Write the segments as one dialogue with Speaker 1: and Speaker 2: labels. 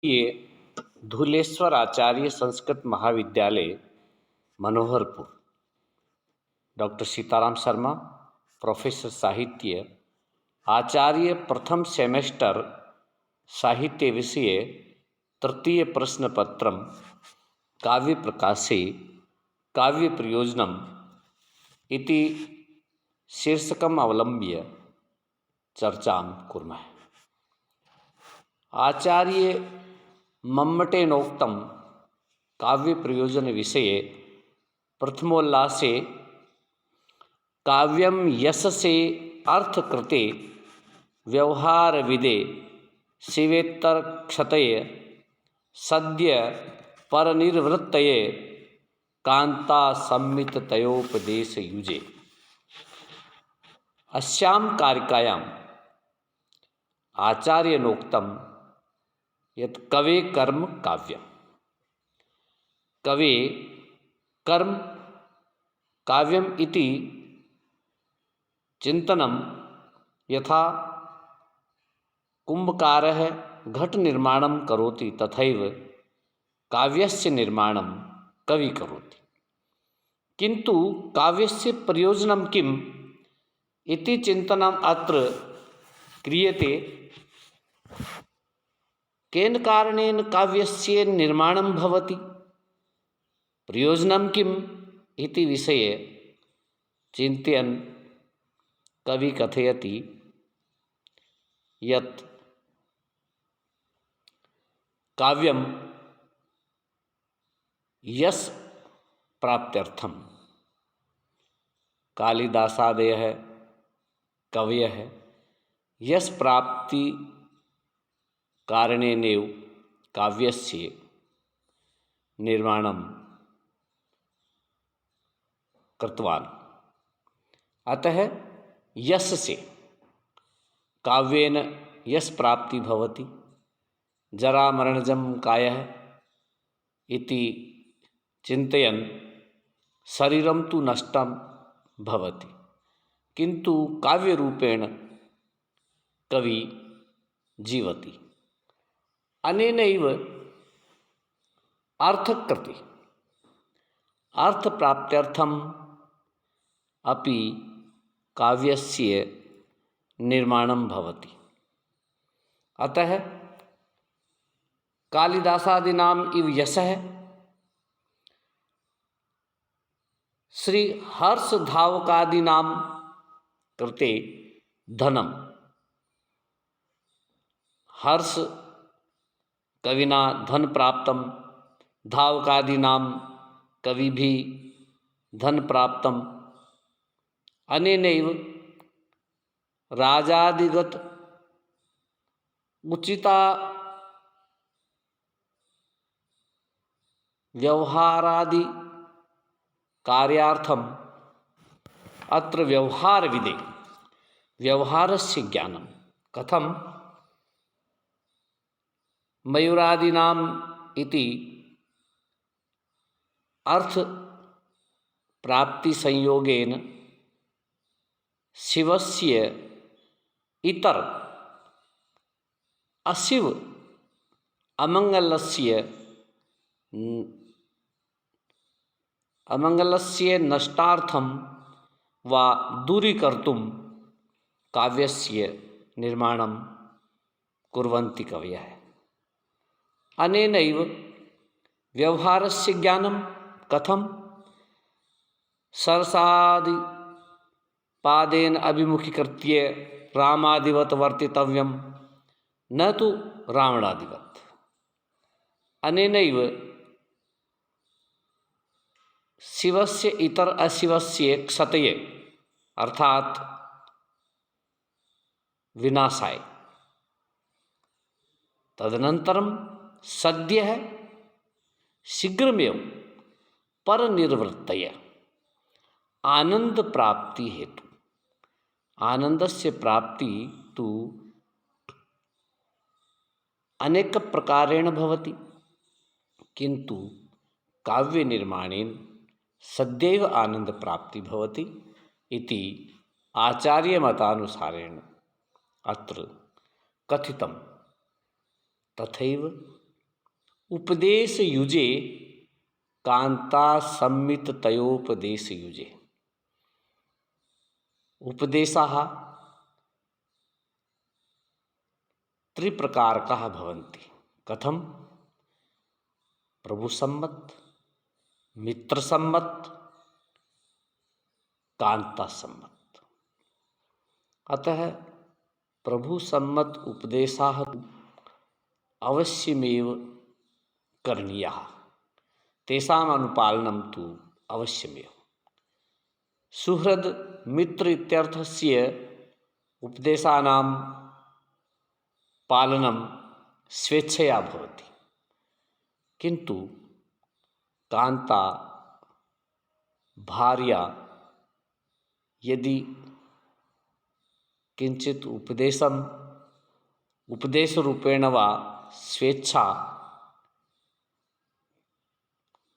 Speaker 1: ये धुलेश्वर आचार्य संस्कृत महाविद्यालय Manoharpur, doctor Sitaram Sharma, professor साहित्य, आचार्य, प्रथम सेमेस्टर, साहित्य विषय, तृतीय प्रश्न पत्रम, काव्य प्रकाशे काव्य प्रयोजनम इति शीर्षकम् अवलंब्य चर्चां कुर्मः। आचार्य मम्मटेनोक्तं काव्य प्रयोजन विषये प्रथमोल्लासे काव्यं यशसे अर्थकृते व्यवहारविदे शिवेत्तरक्षतये सद्य परनिर्वृत्तये कांता सम्मिततयोपदेशयुजे। अस्यां कारिकायाम् आचार्यनोक्तं यत् कवे कर्म काव्यम्। कवे कर्म काव्यम् इति चिन्तनं यथा कुम्भकारः घटनिर्माणं करोति तथैव काव्यस्य निर्माणं कवि करोति। किन्तु काव्यस्य प्रयोजनं किम् इति चिन्तनम् अत्र क्रियते। केन कारणेन काव्यस्य निर्माणं भवति, प्रयोजनं किम् इति विषये चिन्तयन् कवि कथयति यत् काव्यं यश प्राप्त्यर्थं कालिदासादयः कवयः यश प्राप्ति कारणेनैव काव्यस्य निर्माणं कृतवान्। अतः यशसे काव्येन यश प्राप्ति भवति। जरामरणजं कायः इति चिन्तयन् शरीरं तु नष्टं भवति, किन्तु काव्यरूपेण कवि जीवति। अनेनैव अर्थकृते अर्थप्राप्त्यर्थम् अपि काव्यस्य निर्माणं भवति। अतः कालिदासादीनाम् इव यशः श्रीहर्षधावकादीनां कृते धनं। हर्ष कविना धन प्राप्तं, धावकादीनां कविभिः धन प्राप्तम्। अनेनैव राजादिगत उचिता व्यवहारादि कार्यार्थम् अत्र व्यवहारविदे व्यवहारस्य ज्ञानं कथं मयूरादीनाम् इति अर्थ प्राप्ति संयोगेन शिवस्य इतर अशिव अमंगलस्य नष्टार्थं वा दूरीकर्तुं काव्यस्य निर्माणं कुर्वन्ति कवयः। अनेनैव व्यवहारस्य ज्ञानं कथं सरसादि पादेन अभिमुखीकृत्य रामादिवत् वर्तितव्यं, न तु रावणादिवत्। अनेनैव शिवस्य इतर अशिवस्य क्षतये अर्थात विनाशाय, तदनन्तरं सद्यः शीघ्रमेव परनिर्वृत्तया आनंद प्राप्ति हेतु। आनंदस्य प्राप्ति तु अनेक प्रकारेण भवति, किन्तु काव्य निर्माणेन सदैव आनंद प्राप्ति भवति इति आचार्य मतानुसारेण अत्र कथितं। तथैव उपदेश युजे कांता सम्मित तयोपदेश युजे। उपदेशाः त्रिप्रकारकाः भवन्ति। कथं? प्रभुसम्मत, मित्रसम्मत, कांतासम्मत। अतः प्रभुसम्मत उपदेशाः अवश्यमेव करणीयाः, तेषाम् अनुपालनं तु अवश्यमेव। सुहृद मित्र इत्यर्थस्य उपदेशानां पालनं स्वेच्छया भवति, किन्तु कांता भार्या यदि किंचित उपदेशरूपेण वा स्वेच्छा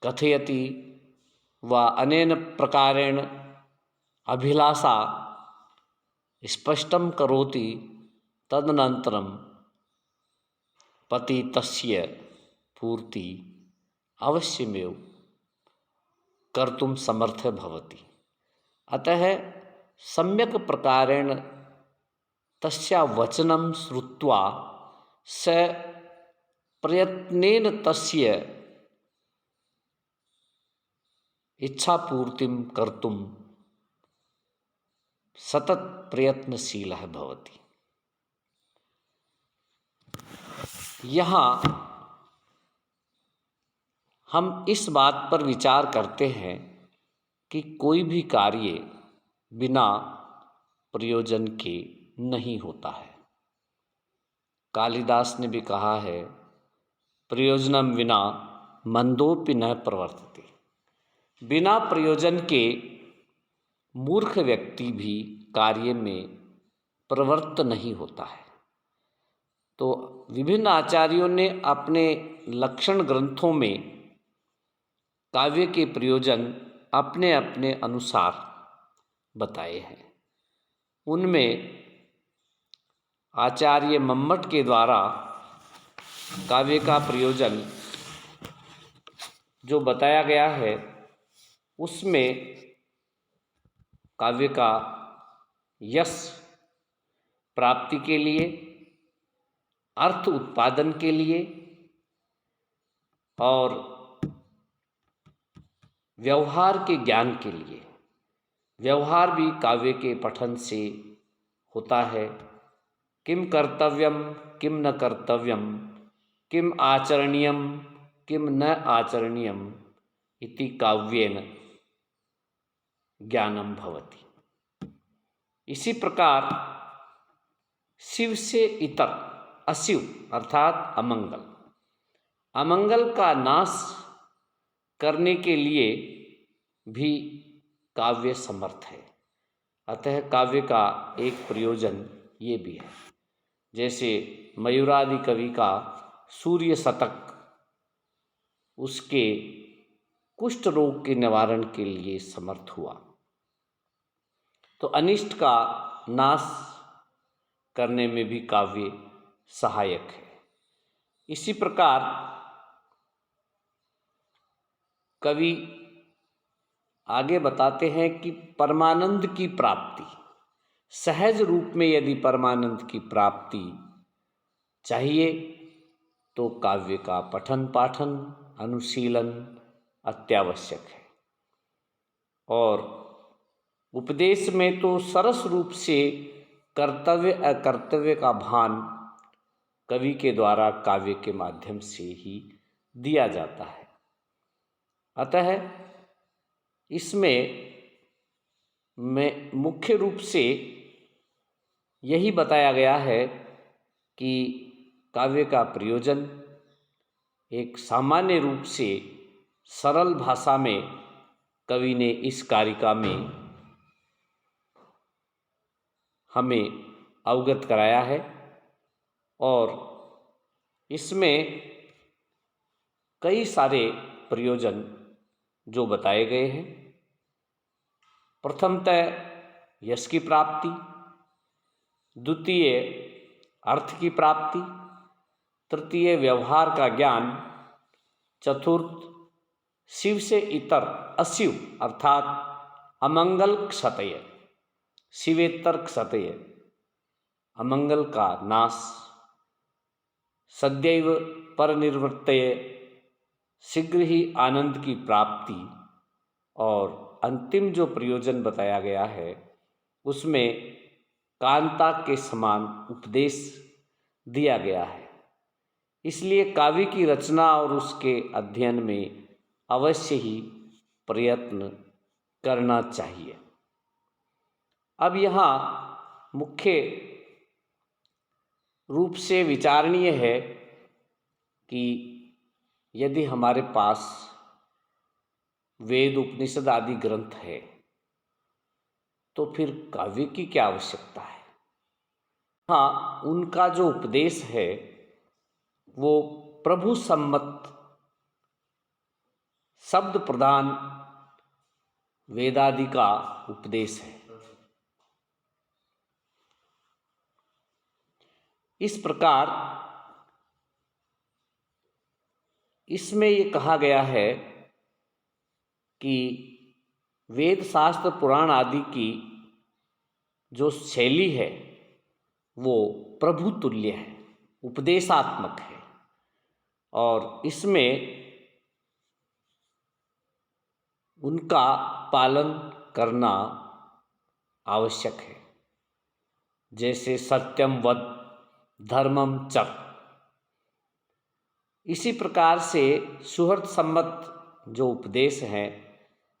Speaker 1: कथयति वा अनेन प्रकारेण अभिलाषा स्पष्टं करोति, तदनन्तरं पति तस्य पूर्ति अवश्यमेव कर्तुं समर्थः भवति। अतः सम्यक् प्रकारेण तस्या वचनं श्रुत्वा स प्रयत्नेन तस्य इच्छापूर्तिं कर्तुं सतत प्रयत्नशीलः भवति। यहाँ हम इस बात पर विचार करते हैं कि कोई भी कार्य बिना प्रयोजन के नहीं होता है। कालिदास ने भी कहा है, प्रयोजनम विना मंदोपि न प्रवर्तते। बिना प्रयोजन के मूर्ख व्यक्ति भी कार्य में प्रवृत्त नहीं होता है। तो विभिन्न आचार्यों ने अपने लक्षण ग्रंथों में काव्य के प्रयोजन अपने अपने अनुसार बताए हैं। उनमें आचार्य मम्मट के द्वारा काव्य का प्रयोजन जो बताया गया है, उसमें काव्य का यश प्राप्ति के लिए, अर्थ उत्पादन के लिए और व्यवहार के ज्ञान के लिए, व्यवहार भी काव्य के पठन से होता है। किम कर्तव्यम किम न कर्तव्यम, किम आचरणीयम किम न आचरणीयम इति काव्येन ज्ञानम भवति। इसी प्रकार शिव से इतर अशिव अर्थात अमंगल, अमंगल का नाश करने के लिए भी काव्य समर्थ है। अतः काव्य का एक प्रयोजन ये भी है। जैसे मयूरादि कवि का सूर्य शतक उसके कुष्ठ रोग के निवारण के लिए समर्थ हुआ, तो अनिष्ट का नाश करने में भी काव्य सहायक है। इसी प्रकार कवि आगे बताते हैं कि परमानंद की प्राप्ति, सहज रूप में यदि परमानंद की प्राप्ति चाहिए तो काव्य का पठन पाठन अनुशीलन अत्यावश्यक है। और उपदेश में तो सरस रूप से कर्तव्य अकर्तव्य का भान कवि के द्वारा काव्य के माध्यम से ही दिया जाता है। अतः इसमें मुख्य रूप से यही बताया गया है कि काव्य का प्रयोजन एक सामान्य रूप से सरल भाषा में कवि ने इस कारिका में हमें अवगत कराया है। और इसमें कई सारे प्रयोजन जो बताए गए हैं। प्रथमतः यश की प्राप्ति, द्वितीय अर्थ की प्राप्ति, तृतीय व्यवहार का ज्ञान चतुर्थ, शिव से इतर अशिव अर्थात अमंगल क्षतय, शिवेतर क्षतय अमंगल का नाश, सदैव परनिर्वृत्तय शीघ्र ही आनंद की प्राप्ति, और अंतिम जो प्रयोजन बताया गया है उसमें कांता के समान उपदेश दिया गया है। इसलिए काव्य की रचना और उसके अध्ययन में अवश्य ही प्रयत्न करना चाहिए। अब यहाँ मुख्य रूप से विचारणीय है कि यदि हमारे पास वेद उपनिषद आदि ग्रंथ है तो फिर काव्य की क्या आवश्यकता है। हाँ, उनका जो उपदेश है वो प्रभु सम्मत शब्द प्रधान वेदादि का उपदेश है। इस प्रकार इसमें ये कहा गया है कि वेद शास्त्र पुराण आदि की जो शैली है वो प्रभु तुल्य है, उपदेशात्मक है, और इसमें उनका पालन करना आवश्यक है। जैसे सत्यम वद धर्मम चक, इसी प्रकार से सुहृद सम्मत जो उपदेश हैं,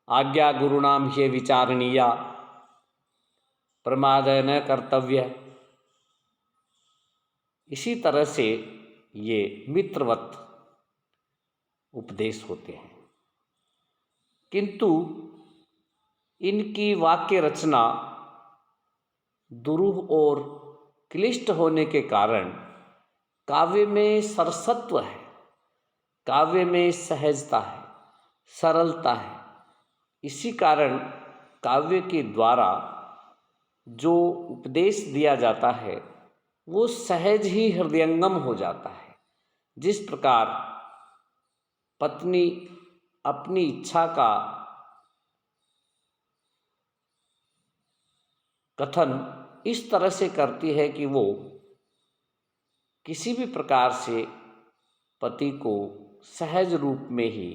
Speaker 1: आज्ञा गुरुणाम ह्य विचारणीया, प्रमादय न कर्तव्य, इसी तरह से ये मित्रवत उपदेश होते हैं। किंतु इनकी वाक्य रचना दुरूह और क्लिष्ट होने के कारण काव्य में सरसत्व है, काव्य में सहजता है, सरलता है। इसी कारण काव्य के द्वारा जो उपदेश दिया जाता है वो सहज ही हृदयंगम हो जाता है। जिस प्रकार पत्नी अपनी इच्छा का कथन इस तरह से करती है कि वो किसी भी प्रकार से पति को सहज रूप में ही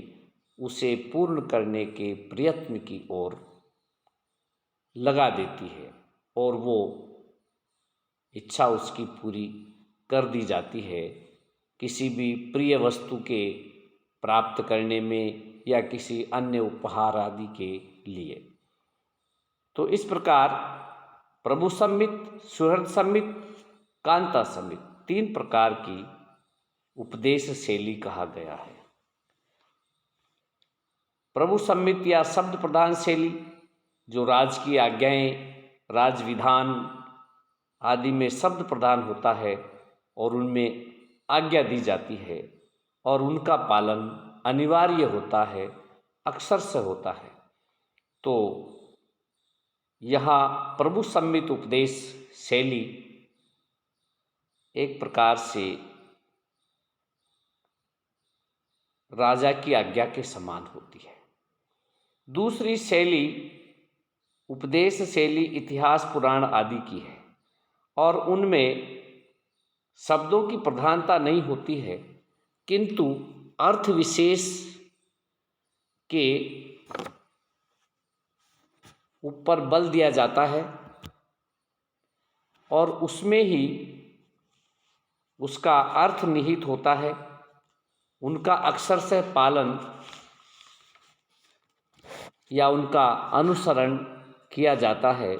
Speaker 1: उसे पूर्ण करने के प्रयत्न की ओर लगा देती है, और वो इच्छा उसकी पूरी कर दी जाती है किसी भी प्रिय वस्तु के प्राप्त करने में या किसी अन्य उपहार आदि के लिए। तो इस प्रकार प्रभु सम्मित, सुहृद सम्मित, कांता सम्मित, तीन प्रकार की उपदेश शैली कहा गया है। प्रभु सम्मित या शब्द प्रधान शैली जो राज की आज्ञाएं, राज विधान आदि में शब्द प्रधान होता है और उनमें आज्ञा दी जाती है और उनका पालन अनिवार्य होता है, अक्सर से होता है। तो यहाँ प्रभु सम्मित उपदेश शैली एक प्रकार से राजा की आज्ञा के समान होती है। दूसरी शैली उपदेश शैली इतिहास पुराण आदि की है और उनमें शब्दों की प्रधानता नहीं होती है, किंतु अर्थ विशेष के ऊपर बल दिया जाता है और उसमें ही उसका अर्थ निहित होता है। उनका अक्सर से पालन या उनका अनुसरण किया जाता है,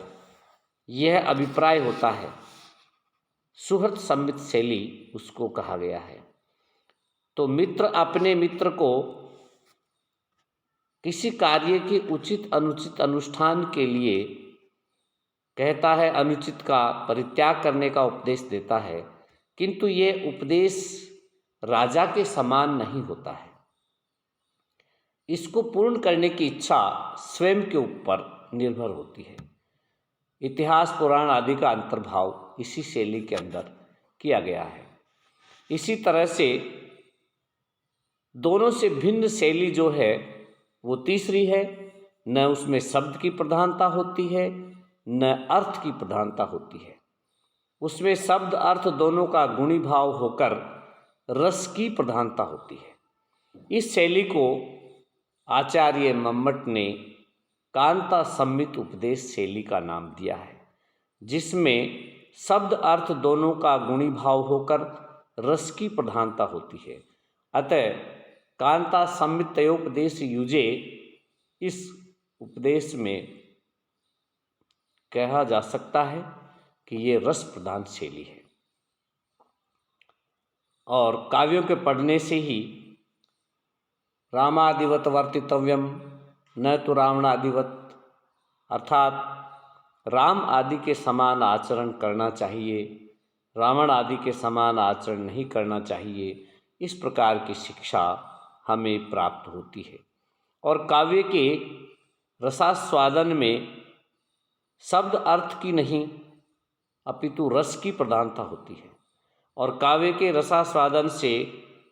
Speaker 1: यह अभिप्राय होता है। सुहृद सम्मित शैली उसको कहा गया है। तो मित्र अपने मित्र को किसी कार्य के उचित अनुचित अनुष्ठान के लिए कहता है, अनुचित का परित्याग करने का उपदेश देता है, किंतु ये उपदेश राजा के समान नहीं होता है। इसको पूर्ण करने की इच्छा स्वयं के ऊपर निर्भर होती है। इतिहास पुराण आदि का अंतर्भाव इसी शैली के अंदर किया गया है। इसी तरह से दोनों से भिन्न शैली जो है वो तीसरी है। न उसमें शब्द की प्रधानता होती है, न अर्थ की प्रधानता होती है। उसमें शब्द अर्थ दोनों का गुणी भाव होकर रस की प्रधानता होती है। इस शैली को आचार्य मम्मट ने कांता संमित उपदेश शैली का नाम दिया है, जिसमें शब्द अर्थ दोनों का गुणी भाव होकर रस की प्रधानता होती है। अतः कांता संमितयोपदेश युजे, इस उपदेश में कहा जा सकता है कि ये रस प्रधान शैली है। और काव्यों के पढ़ने से ही रामादिवत वर्तितव्यम न तो रावणादिवत, अर्थात राम आदि के समान आचरण करना चाहिए, रावण आदि के समान आचरण नहीं करना चाहिए, इस प्रकार की शिक्षा हमें प्राप्त होती है। और काव्य के रसास्वादन में शब्द अर्थ की नहीं अपितु रस की प्रधानता होती है। और काव्य के रसास्वादन से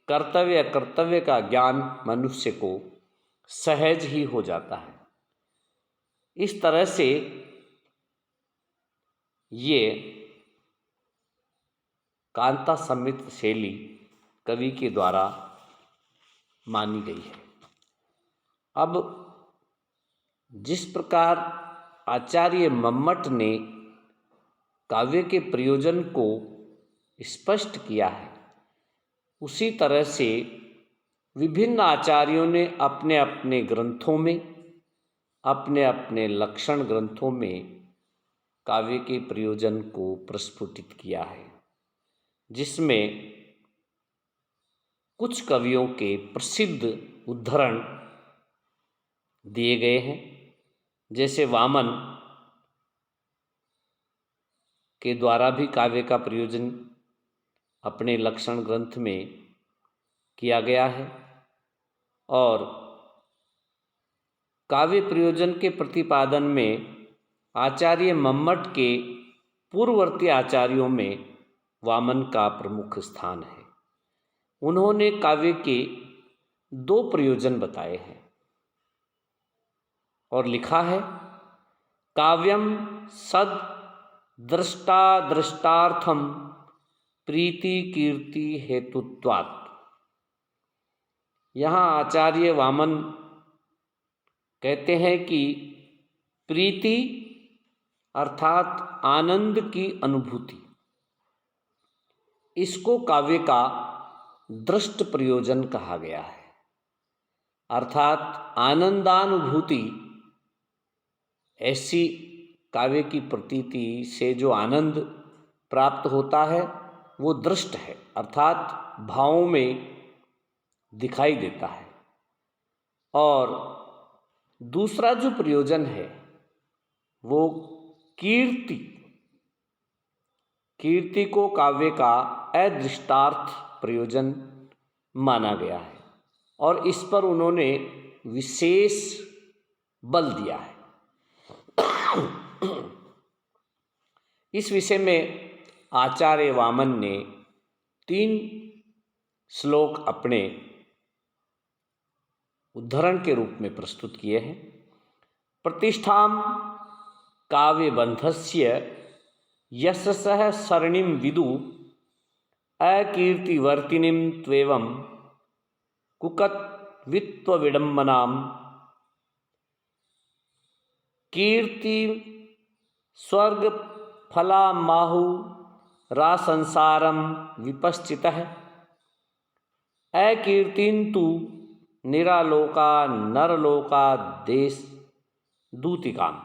Speaker 1: कर्तव्य कर्तव्य का ज्ञान मनुष्य को सहज ही हो जाता है। इस तरह से ये कांता संमित शैली कवि के द्वारा मानी गई है। अब जिस प्रकार आचार्य मम्मट ने काव्य के प्रयोजन को स्पष्ट किया है, उसी तरह से विभिन्न आचार्यों ने अपने अपने ग्रंथों में, अपने अपने लक्षण ग्रंथों में काव्य के प्रयोजन को प्रस्फुटित किया है, जिसमें कुछ कवियों के प्रसिद्ध उद्धरण दिए गए हैं। जैसे वामन के द्वारा भी काव्य का प्रयोजन अपने लक्षण ग्रंथ में किया गया है। और काव्य प्रयोजन के प्रतिपादन में आचार्य मम्मट के पूर्ववर्ती आचार्यों में वामन का प्रमुख स्थान है। उन्होंने काव्य के 2 प्रयोजन बताए हैं और लिखा है, काव्यम सद दृष्टा दृष्टार्थम प्रीति कीर्ति हेतुत्वात्। यहाँ आचार्य वामन कहते हैं कि प्रीति अर्थात आनंद की अनुभूति, इसको काव्य का दृष्ट प्रयोजन कहा गया है। अर्थात आनंदानुभूति, ऐसी काव्य की प्रतीति से जो आनंद प्राप्त होता है वो दृष्ट है, अर्थात भावों में दिखाई देता है। और दूसरा जो प्रयोजन है वो कीर्ति, कीर्ति को काव्य का अदृष्टार्थ प्रयोजन माना गया है और इस पर उन्होंने विशेष बल दिया है। इस विषय में आचार्य वामन ने 3 श्लोक अपने उद्धरण के रूप में प्रस्तुत किए हैं। प्रतिष्ठाम काव्यबंधस्य यशसः सरणिं विदु अकीर्तिवर्तिनीं त्वेवं कुकत्वित्वविडम्बनां कीर्ति स्वर्ग फलामाहु रासंसारं विपश्चितः अकीर्तिन्तु निरालोका नरलोका देश दूतिकाम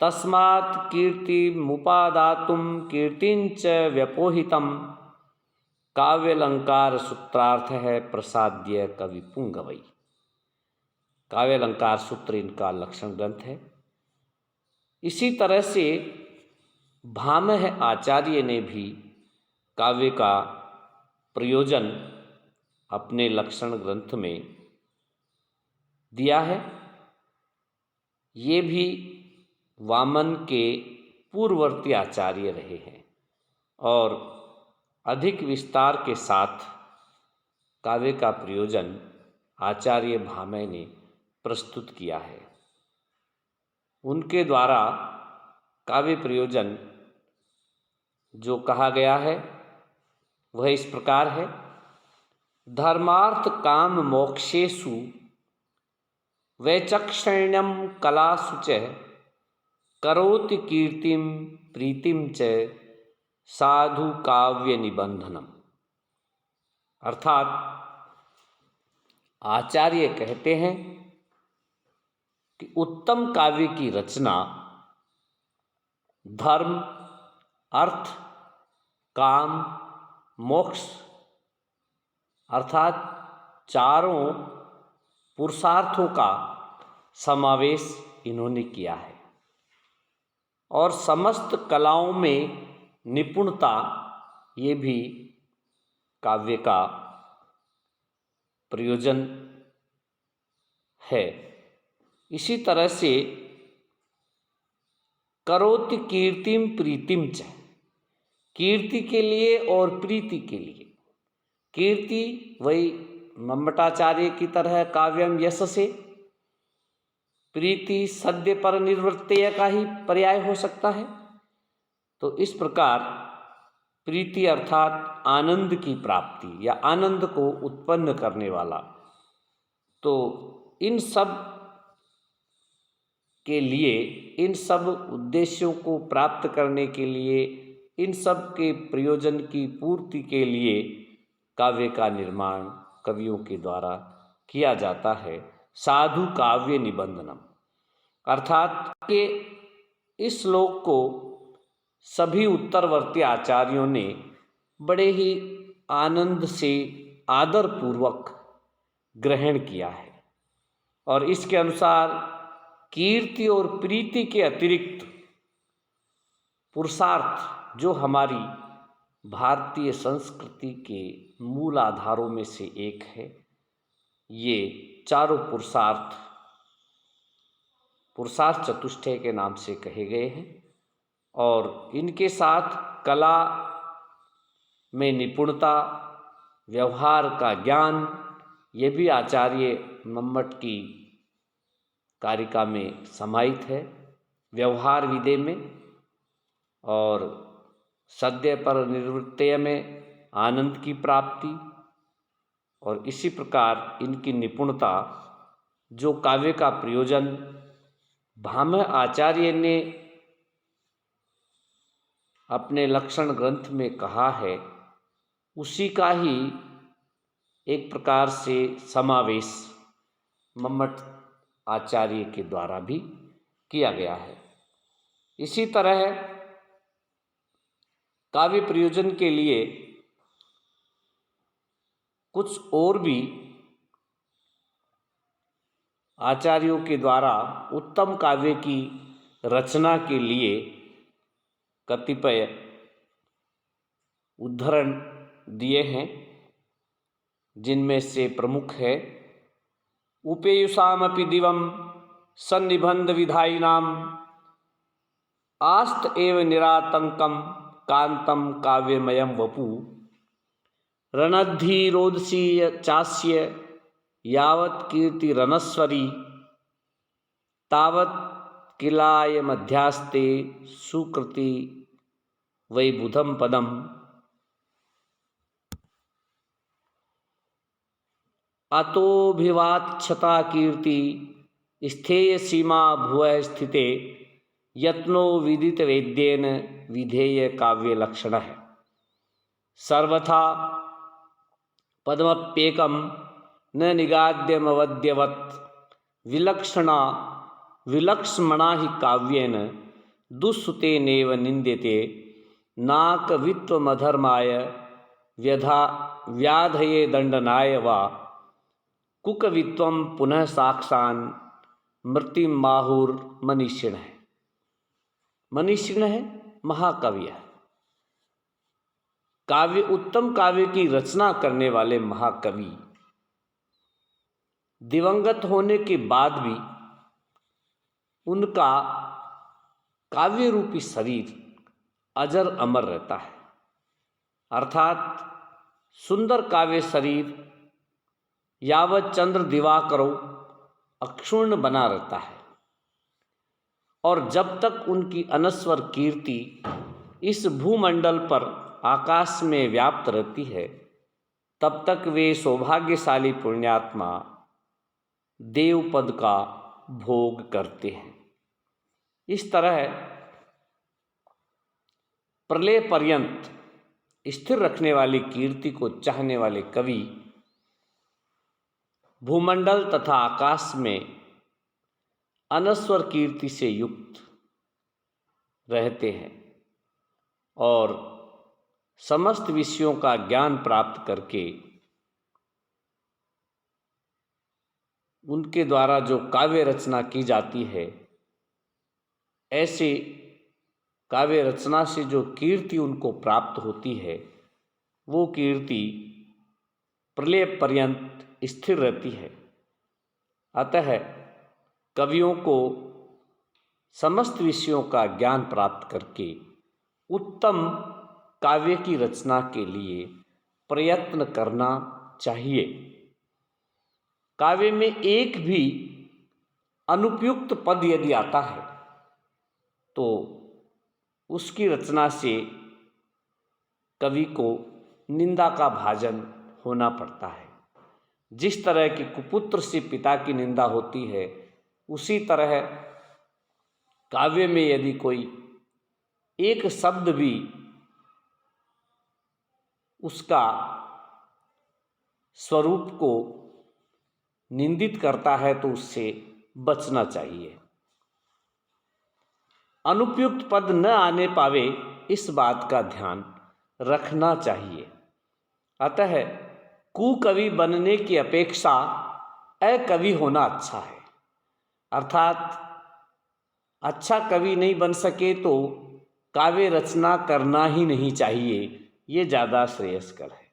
Speaker 1: तस्मात् कीर्तिमुपादातुं कीर्तिंच व्यपोहितं काव्यालंकार सूत्रार्थ है प्रसाद्य कवि पुंगवई। काव्यालंकार सूत्र इनका लक्षण ग्रंथ है। इसी तरह से भामह आचार्य ने भी काव्य का प्रयोजन अपने लक्षण ग्रंथ में दिया है। ये भी वामन के पूर्ववर्ती आचार्य रहे हैं और अधिक विस्तार के साथ काव्य का प्रयोजन आचार्य भामह ने प्रस्तुत किया है। उनके द्वारा काव्य प्रयोजन जो कहा गया है वह इस प्रकार है। धर्मार्थ काम मोक्षेषु वैचक्षण्यम कलासु च करोति कीर्तिम प्रीतिम च साधु काव्य निबंधनम। अर्थात आचार्य कहते हैं कि उत्तम काव्य की रचना धर्म, अर्थ, काम, मोक्ष अर्थात चारों पुरुषार्थों का समावेश इन्होंने किया है और समस्त कलाओं में निपुणता ये भी काव्य का प्रयोजन है। इसी तरह से करोति कीर्तिम प्रीतिम च, कीर्ति के लिए और प्रीति के लिए। कीर्ति वही मम्मटाचार्य की तरह काव्यम यशसे, प्रीति सद्य पर निर्वृत्तेय का ही पर्याय हो सकता है। तो इस प्रकार प्रीति अर्थात आनंद की प्राप्ति या आनंद को उत्पन्न करने वाला। तो इन सब के लिए, इन सब उद्देश्यों को प्राप्त करने के लिए, इन सब के प्रयोजन की पूर्ति के लिए काव्य का निर्माण कवियों के द्वारा किया जाता है। साधु काव्य निबंधनम अर्थात कि इस श्लोक को सभी उत्तरवर्ती आचार्यों ने बड़े ही आनंद से आदर पूर्वक ग्रहण किया है और इसके अनुसार कीर्ति और प्रीति के अतिरिक्त पुरुषार्थ जो हमारी भारतीय संस्कृति के मूल आधारों में से एक है, ये चारों पुरुषार्थ चतुष्टय के नाम से कहे गए हैं और इनके साथ कला में निपुणता, व्यवहार का ज्ञान, ये भी आचार्य मम्मट की कारिका में समाहित है, व्यवहार विदे में और सद्य पर निर्वृत्तेय में आनंद की प्राप्ति। और इसी प्रकार इनकी निपुणता जो काव्य का प्रयोजन भामह आचार्य ने अपने लक्षण ग्रंथ में कहा है, उसी का ही एक प्रकार से समावेश मम्मट आचार्य के द्वारा भी किया गया है। इसी तरह काव्य प्रयोजन के लिए कुछ और भी आचार्यों के द्वारा उत्तम काव्य की रचना के लिए कतिपय उद्धरण दिए हैं, जिनमें से प्रमुख है उपेयुषामपि दिवं सन्निबंध विधायिनाम आस्त एव निरातंकम कांतम काव्यमयम वपु रणद्धीरोदसी चास्य यावत् कीर्ति रणस्वरी तावत् किलाय मध्यास्ते सुकृति वैबुधम पदम। अतोभिवाक्षता कीर्ति स्थेय सीमा भुवः स्थिते यत्नो विदित वेद्येन विधेय काव्य लक्षण है। सर्वथा पद्मप्येकम न निगाद्यमवद्यवत् विलक्षणा विलक्ष्मणा ही काव्येन दुःसुतेनेव निंद्यते नाकवित्वमधर्माय व्याधये दंडनाय वा कुकवित्वम पुनः साक्षान् मृतिमाहुर मनीषिण है। मनीषिण है, महाकवि है। काव्य, उत्तम काव्य की रचना करने वाले महाकवि दिवंगत होने के बाद भी उनका काव्य रूपी शरीर अजर अमर रहता है। अर्थात सुंदर काव्य शरीर यावत चंद्र दिवाकरो अक्षुण्ण बना रहता है, और जब तक उनकी अनस्वर कीर्ति इस भूमंडल पर आकाश में व्याप्त रहती है, तब तक वे सौभाग्यशाली पुण्यात्मा देव पद का भोग करते हैं। इस तरह प्रलय पर्यंत स्थिर रखने वाली कीर्ति को चाहने वाले कवि भूमंडल तथा आकाश में अनस्वर कीर्ति से युक्त रहते हैं और समस्त विषयों का ज्ञान प्राप्त करके उनके द्वारा जो काव्य रचना की जाती है, ऐसे काव्य रचना से जो कीर्ति उनको प्राप्त होती है, वो कीर्ति प्रलय पर्यंत स्थिर रहती है। अतः कवियों को समस्त विषयों का ज्ञान प्राप्त करके उत्तम काव्य की रचना के लिए प्रयत्न करना चाहिए। काव्य में एक भी अनुपयुक्त पद यदि आता है तो उसकी रचना से कवि को निंदा का भाजन होना पड़ता है। जिस तरह की कुपुत्र से पिता की निंदा होती है, उसी तरह काव्य में यदि कोई एक शब्द भी उसका स्वरूप को निंदित करता है तो उससे बचना चाहिए। अनुपयुक्त पद न आने पावे, इस बात का ध्यान रखना चाहिए। अतः कुकवि बनने की अपेक्षा अकवि होना अच्छा है। अर्थात अच्छा कवि नहीं बन सके तो काव्य रचना करना ही नहीं चाहिए, ये ज़्यादा श्रेयस्कर है।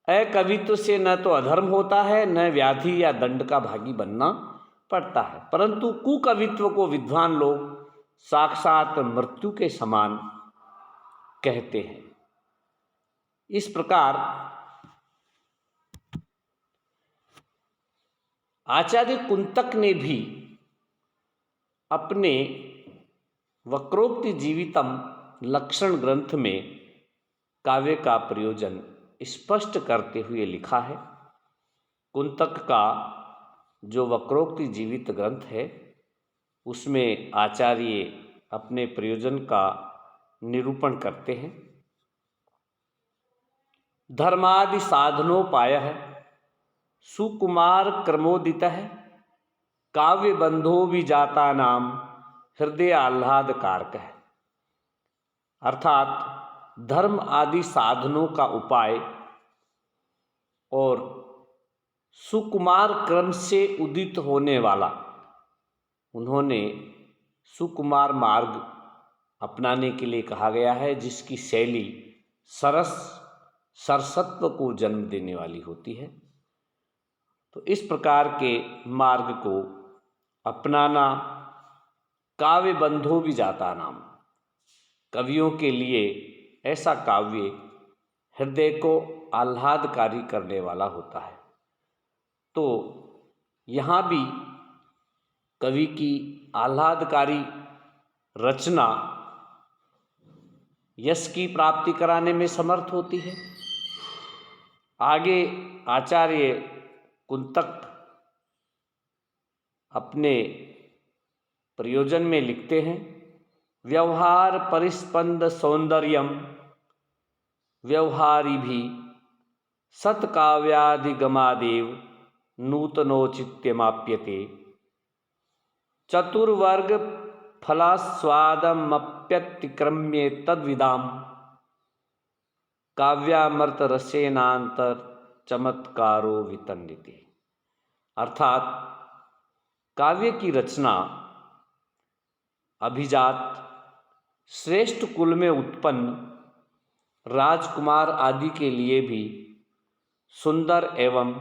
Speaker 1: अकवित्व से न तो अधर्म होता है, न व्याधि या दंड का भागी बनना पड़ता है, परंतु कुकवित्व को विद्वान लोग साक्षात मृत्यु के समान कहते हैं। इस प्रकार आचार्य कुंतक ने भी अपने वक्रोक्ति जीवितम लक्षण ग्रंथ में काव्य का प्रयोजन स्पष्ट करते हुए लिखा है। कुंतक का जो वक्रोक्ति जीवित ग्रंथ है, उसमें आचार्य अपने प्रयोजन का निरूपण करते हैं। धर्मादि साधनोपाय सुकुमार क्रमोदित काव्य बंधो भी जाता नाम हृदय आह्लाद कारक है। अर्थात धर्म आदि साधनों का उपाय और सुकुमार क्रम से उदित होने वाला, उन्होंने सुकुमार मार्ग अपनाने के लिए कहा गया है, जिसकी शैली सरसत्व को जन्म देने वाली होती है। तो इस प्रकार के मार्ग को अपनाना काव्य बंधो भी जाता नाम, कवियों के लिए ऐसा काव्य हृदय को आह्लादकारी करने वाला होता है। तो यहाँ भी कवि की आह्लादकारी रचना यश की प्राप्ति कराने में समर्थ होती है। आगे आचार्य कुंतक अपने प्रयोजन में लिखते हैं, व्यवहार परिस्पंद सौंदर्यम व्यवहारी भी सत्काव्यादिगमादेव नूतनोचित्यमाप्यते चतुर्वर्ग फलास्वादमप्यतिक्रम्ये तद्विदाम काव्यामृत रसेनांतर चमत्कारो वितन्निते। अर्थात काव्य की रचना अभिजात श्रेष्ठ कुल में उत्पन्न राजकुमार आदि के लिए भी सुंदर एवं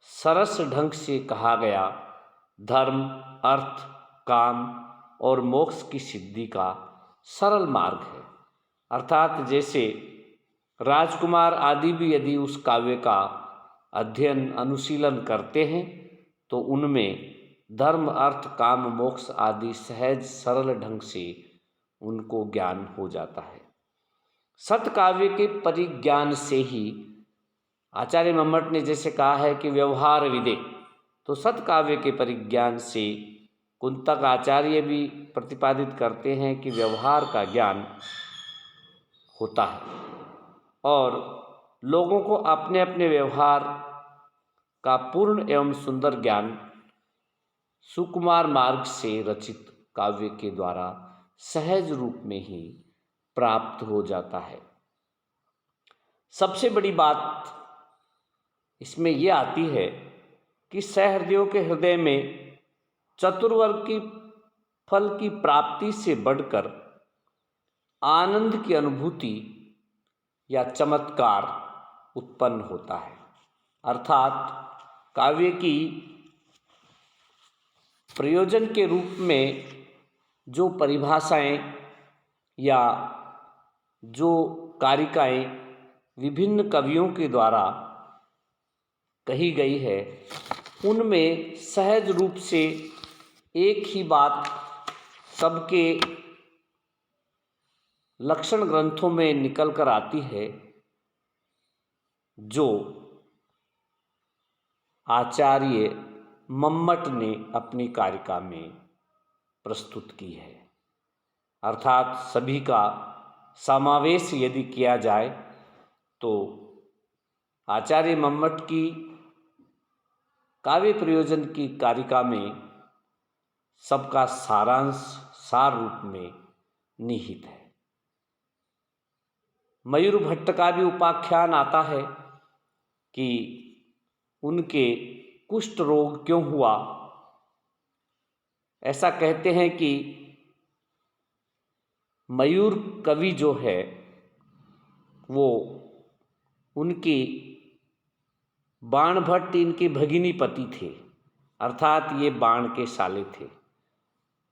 Speaker 1: सरस ढंग से कहा गया धर्म, अर्थ, काम और मोक्ष की सिद्धि का सरल मार्ग है। अर्थात जैसे राजकुमार आदि भी यदि उस काव्य का अध्ययन अनुशीलन करते हैं तो उनमें धर्म अर्थ काम मोक्ष आदि सहज सरल ढंग से उनको ज्ञान हो जाता है। सत्काव्य के परिज्ञान से ही आचार्य मम्मट ने जैसे कहा है कि व्यवहार विदे, तो सत्काव्य के परिज्ञान से कुंतक आचार्य भी प्रतिपादित करते हैं कि व्यवहार का ज्ञान होता है और लोगों को अपने अपने व्यवहार का पूर्ण एवं सुंदर ज्ञान सुकुमार मार्ग से रचित काव्य के द्वारा सहज रूप में ही प्राप्त हो जाता है। सबसे बड़ी बात इसमें यह आती है कि सहृदयों के हृदय में चतुर्वर्ग की फल की प्राप्ति से बढ़कर आनंद की अनुभूति या चमत्कार उत्पन्न होता है। अर्थात काव्य की प्रयोजन के रूप में जो परिभाषाएं या जो कारिकाएं विभिन्न कवियों के द्वारा कही गई है, उनमें सहज रूप से एक ही बात सबके लक्षण ग्रंथों में निकल कर आती है, जो आचार्य मम्मट ने अपनी कारिका में प्रस्तुत की है। अर्थात सभी का समावेश यदि किया जाए तो आचार्य मम्मट की काव्य प्रयोजन की कारिका में सबका सारांश सार रूप में निहित है। मयूर भट्ट का भी उपाख्यान आता है कि उनके कुष्ठ रोग क्यों हुआ। ऐसा कहते हैं कि मयूर कवि जो है वो उनकी बाण भट्ट इनके भगिनी पति थे, अर्थात ये बाण के साले थे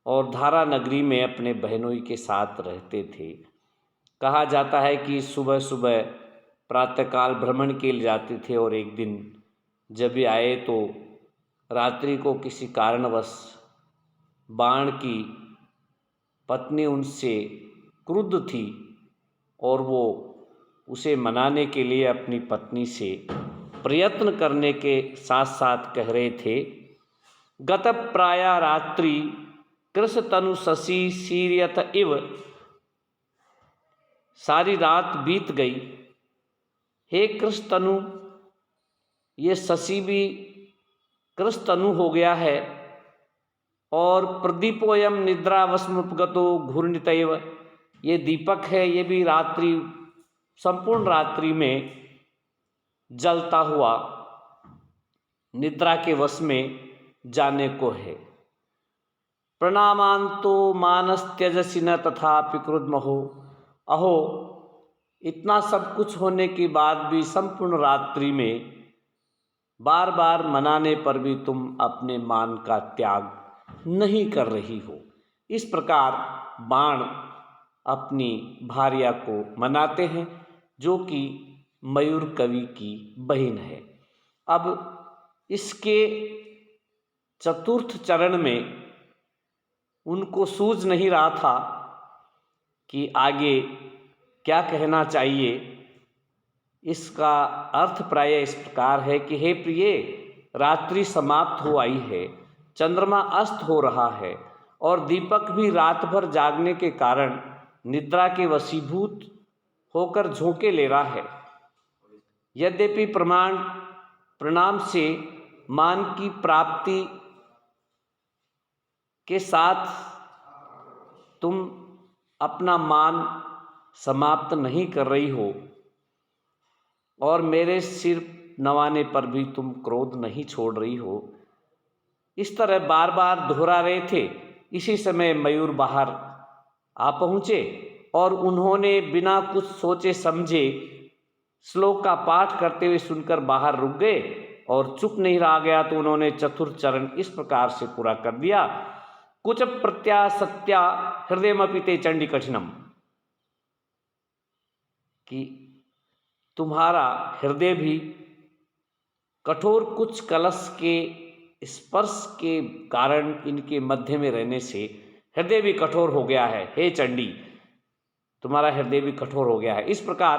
Speaker 1: और धारा नगरी में अपने बहनोई के साथ रहते थे। कहा जाता है कि सुबह सुबह प्रातःकाल भ्रमण के लिए जाते थे और एक दिन जब ये आए तो रात्रि को किसी कारणवश बाण की पत्नी उनसे क्रुद्ध थी और वो उसे मनाने के लिए अपनी पत्नी से प्रयत्न करने के साथ साथ कह रहे थे, गत प्राया रात्रि कृष तनु शशि सीरियत इव, सारी रात बीत गई, हे कृष तनु, ये शशि भी कृष तनु हो गया है और प्रदीपोयम निद्रावस्मुपगतो घूर्णितैव, ये दीपक है ये भी रात्रि संपूर्ण रात्रि में जलता हुआ निद्रा के वश में जाने को है। प्रणामांतो मानस त्यजसि न तथापि क्रुद्धमहो, अहो इतना सब कुछ होने के बाद भी संपूर्ण रात्रि में बार बार मनाने पर भी तुम अपने मान का त्याग नहीं कर रही हो। इस प्रकार बाण अपनी भार्या को मनाते हैं जो कि मयूर कवि की बहन है। अब इसके चतुर्थ चरण में उनको सूझ नहीं रहा था कि आगे क्या कहना चाहिए। इसका अर्थ प्राय इस प्रकार है कि हे प्रिय, रात्रि समाप्त हो आई है, चंद्रमा अस्त हो रहा है और दीपक भी रात भर जागने के कारण निद्रा के वशीभूत होकर झोंके ले रहा है। यद्यपि प्रणाम से मान की प्राप्ति के साथ तुम अपना मान समाप्त नहीं कर रही हो और मेरे सिर नवाने पर भी तुम क्रोध नहीं छोड़ रही हो, इस तरह बार बार दोहरा रहे थे। इसी समय मयूर बाहर आ पहुँचे और उन्होंने बिना कुछ सोचे समझे श्लोक का पाठ करते हुए सुनकर बाहर रुक गए और चुप नहीं रहा गया तो उन्होंने चतुर्थ चरण इस प्रकार से पूरा कर दिया, कुछ प्रत्या सत्या हृदयमपि ते चंडी कठिनम, कि तुम्हारा हृदय भी कठोर कुछ कलश के स्पर्श के कारण इनके मध्य में रहने से हृदय भी कठोर हो गया है। हे चंडी, तुम्हारा हृदय भी कठोर हो गया है। इस प्रकार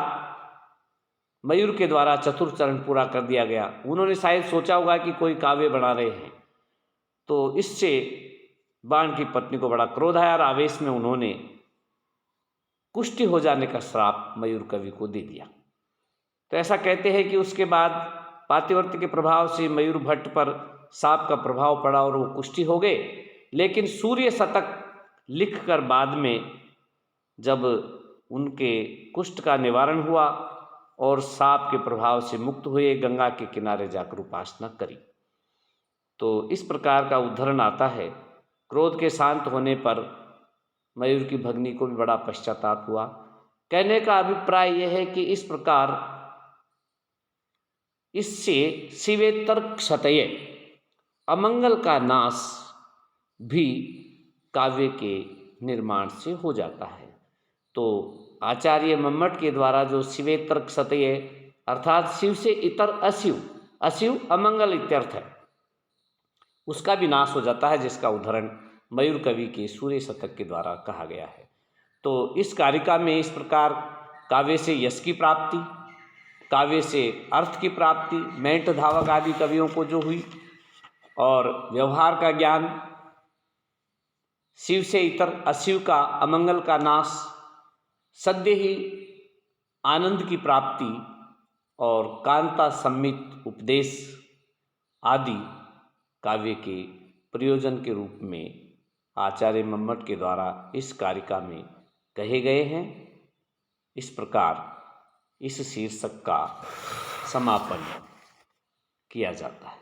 Speaker 1: मयूर के द्वारा चतुर्थ चरण पूरा कर दिया गया। उन्होंने शायद सोचा होगा कि कोई काव्य बना रहे हैं, तो इससे बाण की पत्नी को बड़ा क्रोध आया और आवेश में उन्होंने कुष्ठी हो जाने का श्राप मयूर कवि को दे दिया। तो ऐसा कहते हैं कि उसके बाद पातिव्रत्य के प्रभाव से मयूर भट्ट पर सांप का प्रभाव पड़ा और वो कुष्ठी हो गए। लेकिन सूर्य शतक लिखकर बाद में जब उनके कुष्ठ का निवारण हुआ और सांप के प्रभाव से मुक्त हुए, गंगा के किनारे जाकर उपासना करी। तो इस प्रकार का उदाहरण आता है। क्रोध के शांत होने पर मयूर की भगनी को भी बड़ा पश्चाताप हुआ। कहने का अभिप्राय यह है कि इस प्रकार इससे शिवेतर क्षतये, अमंगल का नाश भी काव्य के निर्माण से हो जाता है। तो आचार्य मम्मट के द्वारा जो शिवेतर क्षतये अर्थात शिव से इतर अशिव, अशिव अमंगल इत्यर्थ है, उसका भी नाश हो जाता है, जिसका उदाहरण मयूर कवि के सूर्य शतक के द्वारा कहा गया है। तो इस कारिका में इस प्रकार काव्य से यश की प्राप्ति, काव्य से अर्थ की प्राप्ति मेंट धावक आदि कवियों को जो हुई, और व्यवहार का ज्ञान, शिव से इतर अशिव का अमंगल का नाश, सद्य ही आनंद की प्राप्ति और कांता सम्मित उपदेश आदि काव्य के प्रयोजन के रूप में आचार्य मम्मट के द्वारा इस कारिका में कहे गए हैं। इस प्रकार इस शीर्षक का समापन किया जाता है।